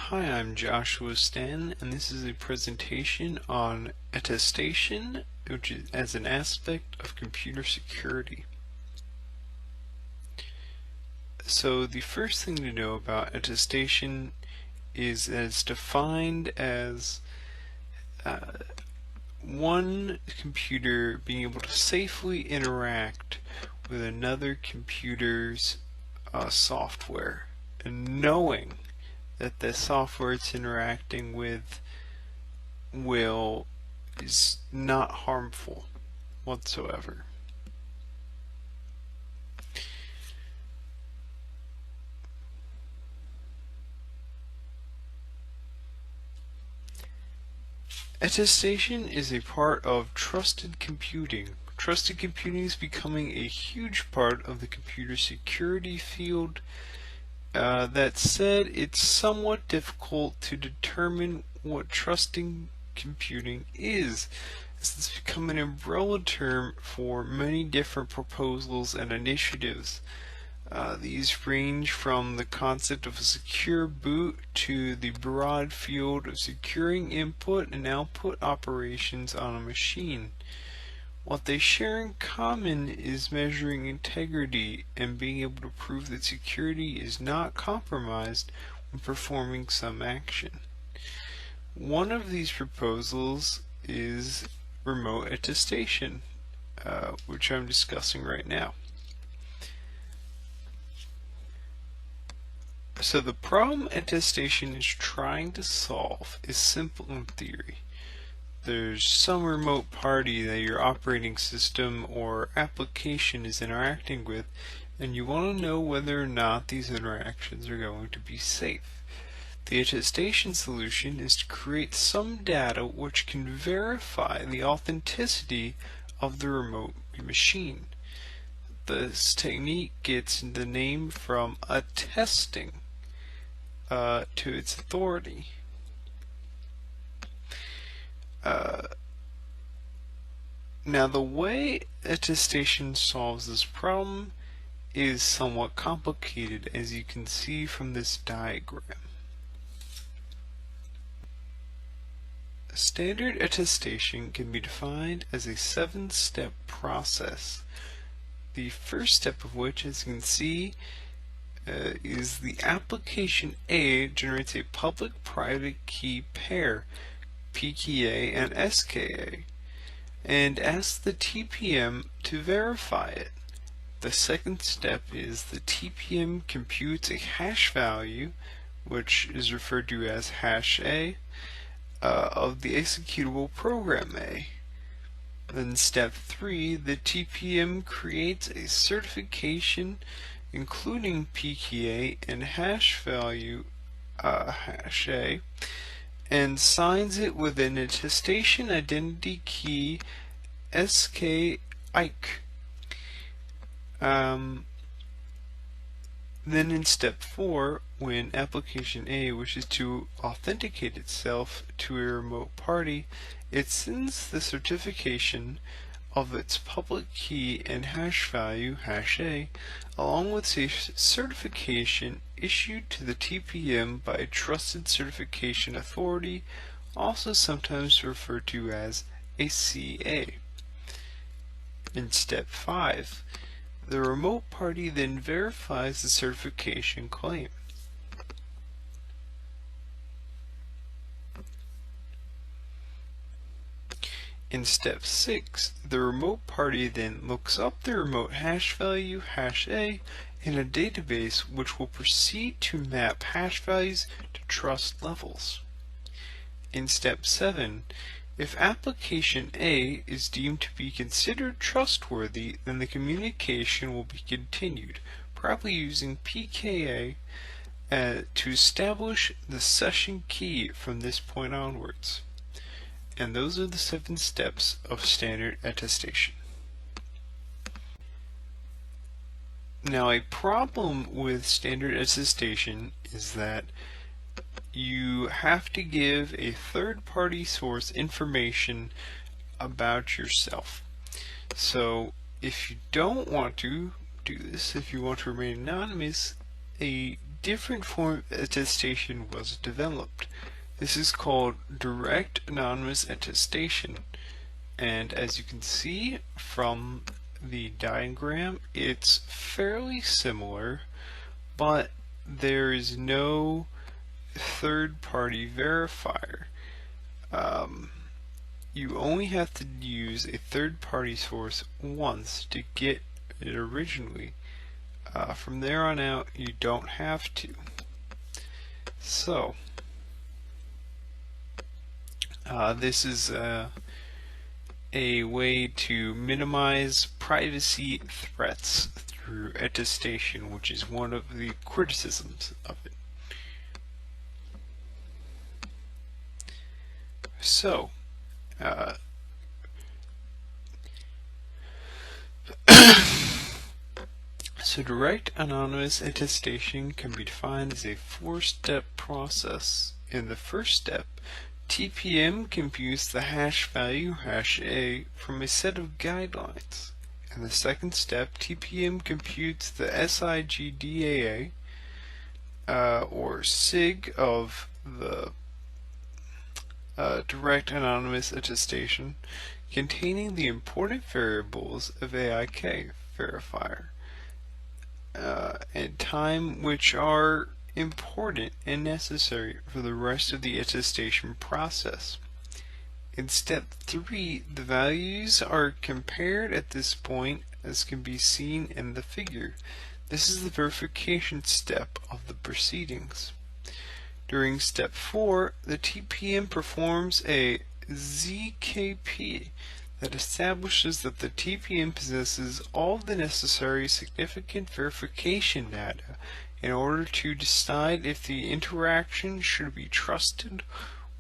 Hi, I'm Joshua Stanton, and this is a presentation on attestation, which is as an aspect of computer security. So the first thing to know about attestation is that it's defined as one computer being able to safely interact with another computer's software, and knowing that the software it's interacting with is not harmful whatsoever. Attestation is a part of trusted computing. Trusted computing is becoming a huge part of the computer security field. That said, it's somewhat difficult to determine what trusted computing is, as it's become an umbrella term for many different proposals and initiatives. These range from the concept of a secure boot to the broad field of securing input and output operations on a machine. What they share in common is measuring integrity and being able to prove that security is not compromised when performing some action. One of these proposals is remote attestation, which I'm discussing right now. So the problem attestation is trying to solve is simple in theory. There's some remote party that your operating system or application is interacting with, and you want to know whether or not these interactions are going to be safe. The attestation solution is to create some data which can verify the authenticity of the remote machine. This technique gets the name from attesting to its authority. Now the way attestation solves this problem is somewhat complicated, as you can see from this diagram. Standard attestation can be defined as a 7-step process. The first step of which, as you can see, is the application A generates a public-private key pair, PKA and SKA, and asks the TPM to verify it. The second step is the TPM computes a hash value, which is referred to as hash A, of the executable program A. Then step 3, the TPM creates a certification including PKA and hash value hash A, and signs it with an attestation identity key SKIC. Then in step 4, when application A wishes to authenticate itself to a remote party, it sends the certification of its public key and hash value hash A, along with a certification issued to the TPM by a trusted certification authority, also sometimes referred to as a CA. In step 5, the remote party then verifies the certification claim. In step 6, the remote party then looks up the remote hash value hash A in a database, which will proceed to map hash values to trust levels. In step 7, if application A is deemed to be considered trustworthy, then the communication will be continued, probably using PKA to establish the session key from this point onwards. And those are the 7 steps of standard attestation. Now, a problem with standard attestation is that you have to give a third-party source information about yourself. So if you don't want to do this, if you want to remain anonymous, a different form of attestation was developed. This is called direct anonymous attestation. And as you can see from the diagram, it's fairly similar, but there is no third-party verifier. You only have to use a third-party source once to get it originally. From there on out, you don't have to. So, this is a way to minimize privacy threats through attestation, which is one of the criticisms of it. So, direct anonymous attestation can be defined as a four-step process. In the first step, TPM computes the hash value, hash A, from a set of guidelines. In the second step, TPM computes the SIGDAA, or SIG of the direct anonymous attestation, containing the important variables of AIK verifier and time, which are important and necessary for the rest of the attestation process. In step 3, the values are compared at this point, as can be seen in the figure. This is the verification step of the proceedings. During step 4, the TPM performs a ZKP that establishes that the TPM possesses all the necessary significant verification data in order to decide if the interaction should be trusted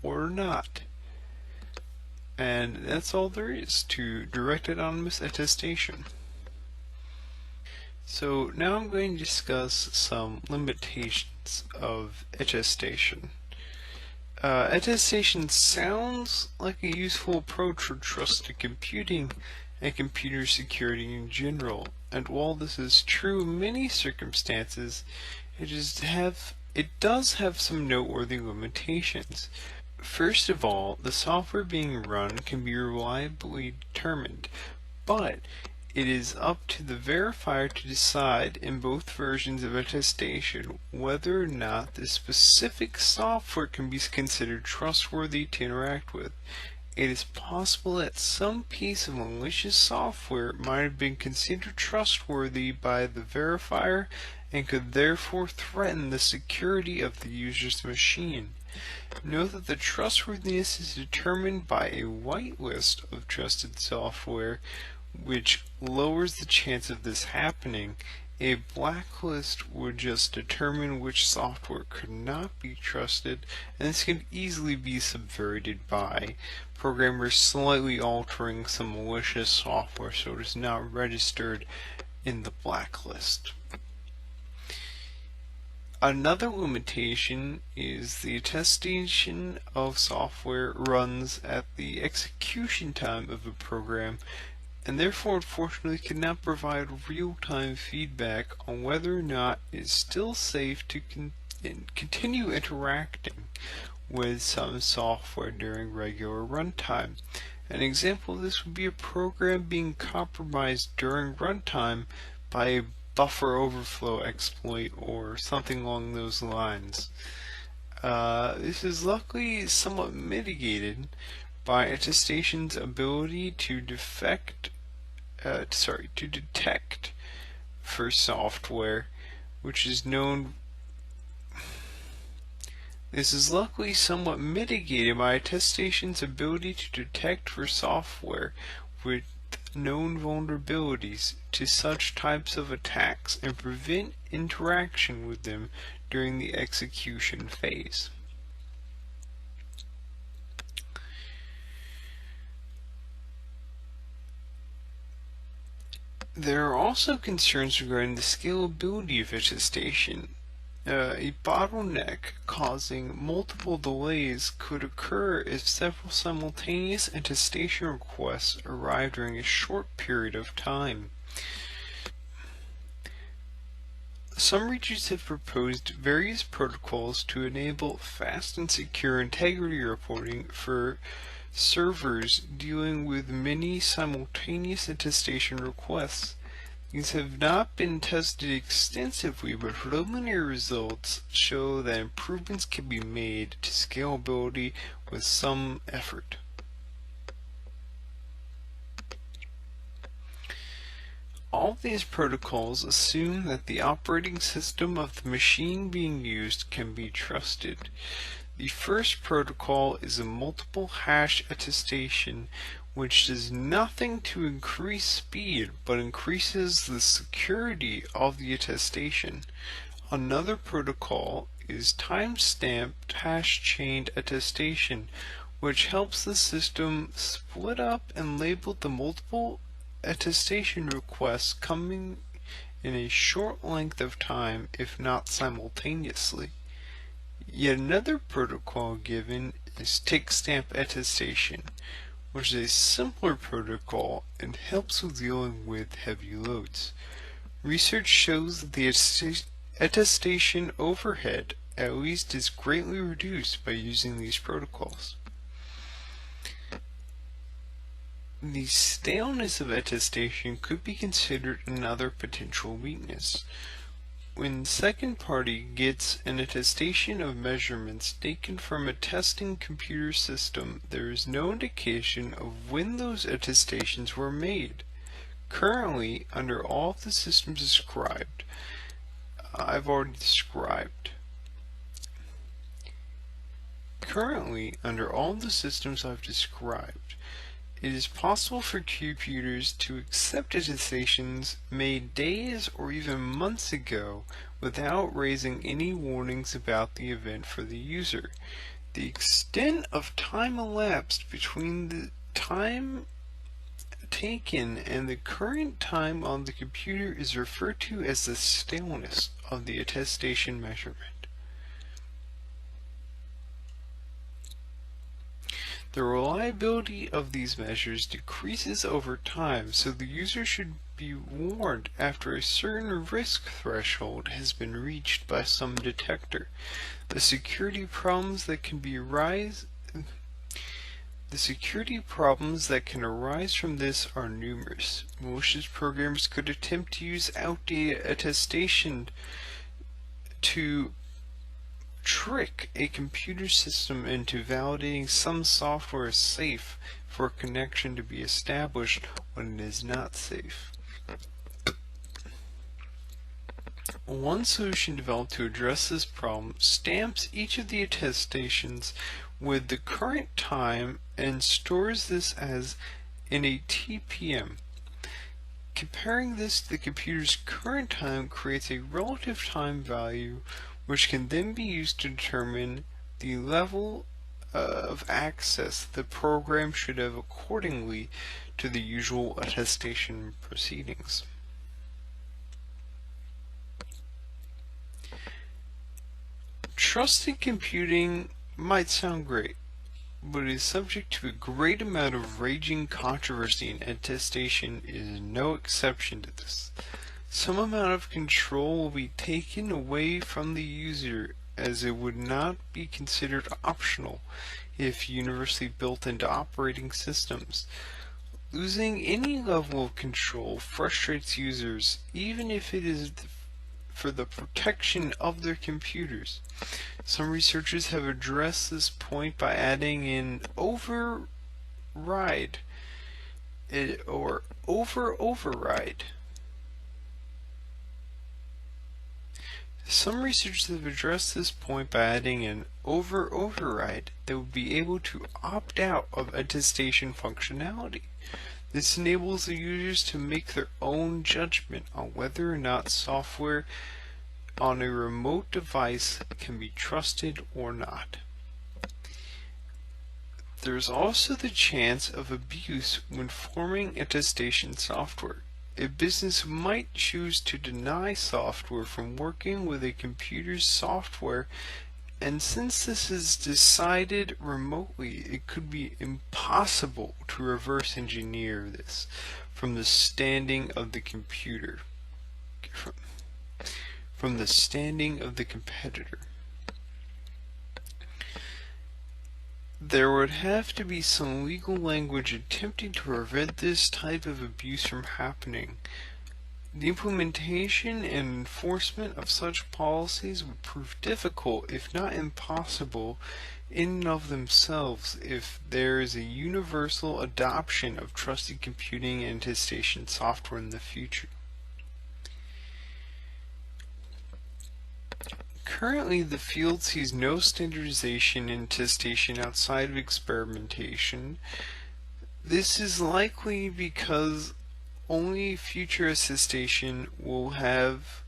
or not. And that's all there is to direct anonymous attestation. So now I'm going to discuss some limitations of attestation. Attestation sounds like a useful approach for trusted computing and computer security in general, and while this is true in many circumstances, it does have some noteworthy limitations. First of all, the software being run can be reliably determined, but it is up to the verifier to decide in both versions of attestation whether or not the specific software can be considered trustworthy to interact with. It is possible that some piece of malicious software might have been considered trustworthy by the verifier and could therefore threaten the security of the user's machine. Note that the trustworthiness is determined by a whitelist of trusted software, which lowers the chance of this happening. A blacklist would just determine which software could not be trusted, and this can easily be subverted by programmers slightly altering some malicious software so it is not registered in the blacklist. Another limitation is the attestation of software runs at the execution time of a program, and therefore unfortunately cannot provide real-time feedback on whether or not it is still safe to continue interacting with some software during regular runtime. An example of this would be a program being compromised during runtime by a buffer overflow exploit or something along those lines. This is luckily somewhat mitigated by attestation's ability to detect for software, which is known. This is luckily somewhat mitigated by attestation's ability to detect for software with known vulnerabilities to such types of attacks and prevent interaction with them during the execution phase. There are also concerns regarding the scalability of attestation. A bottleneck causing multiple delays could occur if several simultaneous attestation requests arrive during a short period of time. Some researchers have proposed various protocols to enable fast and secure integrity reporting for servers dealing with many simultaneous attestation requests. These have not been tested extensively, but preliminary results show that improvements can be made to scalability with some effort. All these protocols assume that the operating system of the machine being used can be trusted. The first protocol is a multiple hash attestation, which does nothing to increase speed but increases the security of the attestation. Another protocol is time-stamped hash-chained attestation, which helps the system split up and label the multiple attestation requests coming in a short length of time, if not simultaneously. Yet another protocol given is tick-stamp attestation, which is a simpler protocol and helps with dealing with heavy loads. Research shows that the attestation overhead at least is greatly reduced by using these protocols. The staleness of attestation could be considered another potential weakness. When the second party gets an attestation of measurements taken from a testing computer system, there is no indication of when those attestations were made. Currently, under all of the systems described, it is possible for computers to accept attestations made days or even months ago without raising any warnings about the event for the user. The extent of time elapsed between the time taken and the current time on the computer is referred to as the staleness of the attestation measurement. The reliability of these measures decreases over time, so the user should be warned after a certain risk threshold has been reached by some detector. The security problems that can arise from this are numerous. Malicious programmers could attempt to use outdated attestation to trick a computer system into validating some software as safe for a connection to be established when it is not safe. One solution developed to address this problem stamps each of the attestations with the current time and stores this as in a TPM. Comparing this to the computer's current time creates a relative time value, which can then be used to determine the level of access the program should have accordingly to the usual attestation proceedings. Trusted computing might sound great, but it is subject to a great amount of raging controversy, and attestation is no exception to this. Some amount of control will be taken away from the user, as it would not be considered optional if universally built into operating systems. Losing any level of control frustrates users, even if it is for the protection of their computers. Some researchers have addressed this point by adding an override or override. Some researchers have addressed this point by adding an override that would be able to opt out of attestation functionality. This enables the users to make their own judgment on whether or not software on a remote device can be trusted or not. There is also the chance of abuse when forming attestation software. A business might choose to deny software from working with a computer's software, and since this is decided remotely, it could be impossible to reverse engineer this from the standing of the computer. from the standing of the competitor. There would have to be some legal language attempting to prevent this type of abuse from happening. The implementation and enforcement of such policies would prove difficult, if not impossible, in and of themselves if there is a universal adoption of trusted computing and attestation software in the future. Currently, the field sees no standardization and attestation outside of experimentation. This is likely because only future attestation will have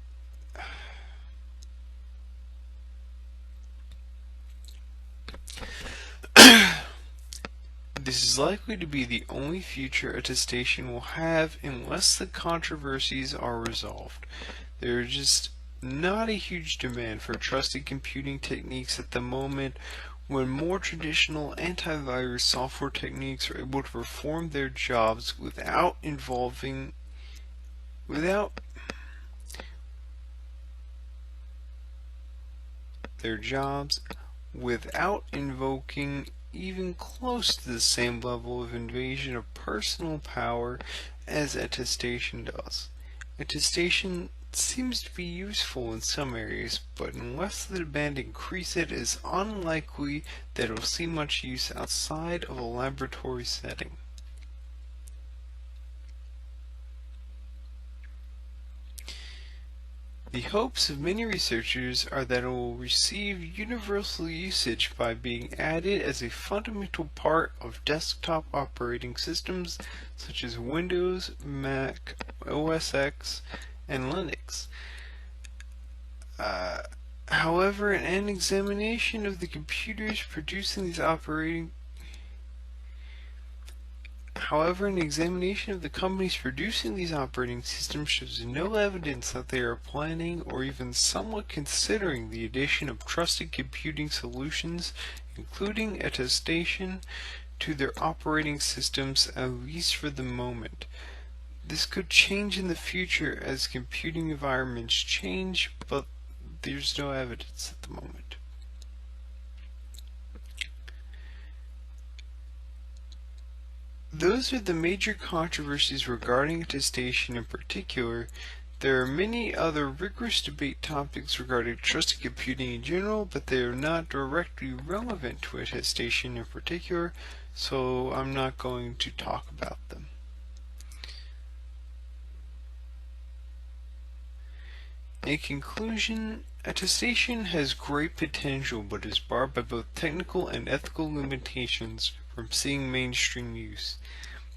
This is likely to be the only future attestation will have unless the controversies are resolved. There is just not a huge demand for trusted computing techniques at the moment when more traditional antivirus software techniques are able to perform their jobs without invoking even close to the same level of invasion of personal power as attestation does. Attestation seems to be useful in some areas, but unless the demand increases, it is unlikely that it will see much use outside of a laboratory setting. The hopes of many researchers are that it will receive universal usage by being added as a fundamental part of desktop operating systems such as Windows, Mac, OS X, and Linux. However, an examination of the computers producing these operating However, an examination of the companies producing these operating systems shows no evidence that they are planning or even somewhat considering the addition of trusted computing solutions, including attestation, to their operating systems, at least for the moment. This could change in the future as computing environments change, but there's no evidence at the moment. Those are the major controversies regarding attestation in particular. There are many other rigorous debate topics regarding trusted computing in general, but they are not directly relevant to attestation in particular, so I'm not going to talk about them. In conclusion, attestation has great potential but is barred by both technical and ethical limitations from seeing mainstream use.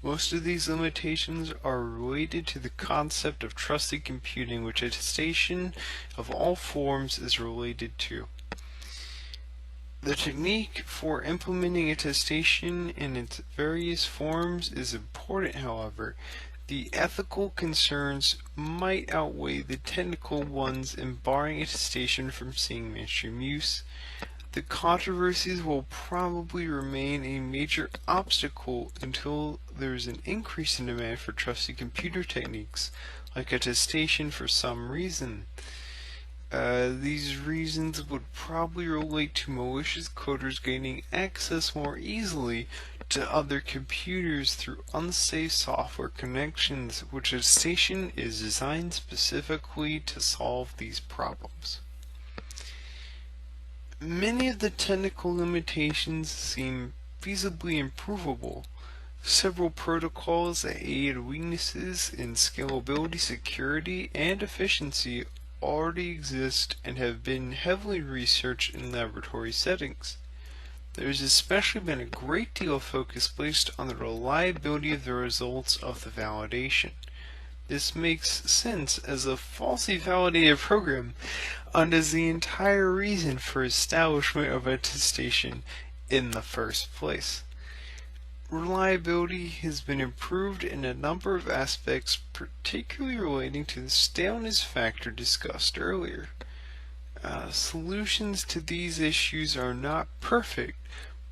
Most of these limitations are related to the concept of trusted computing, which attestation of all forms is related to. The technique for implementing attestation in its various forms is important, however. The ethical concerns might outweigh the technical ones in barring attestation from seeing mainstream use. The controversies will probably remain a major obstacle until there is an increase in demand for trusted computer techniques, like attestation for some reason. These reasons would probably relate to malicious coders gaining access more easily to other computers through unsafe software connections, which attestation is designed specifically to solve these problems. Many of the technical limitations seem feasibly improvable. Several protocols that aid weaknesses in scalability, security, and efficiency already exist and have been heavily researched in laboratory settings. There has especially been a great deal of focus placed on the reliability of the results of the validation. This makes sense, as a falsely validated program undoes the entire reason for establishment of attestation in the first place. Reliability has been improved in a number of aspects, particularly relating to the staleness factor discussed earlier. Solutions to these issues are not perfect,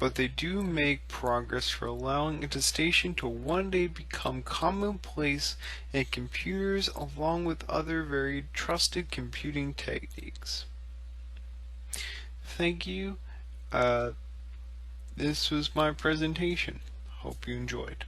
but they do make progress for allowing attestation to one day become commonplace in computers along with other very trusted computing techniques. Thank you. This was my presentation. Hope you enjoyed.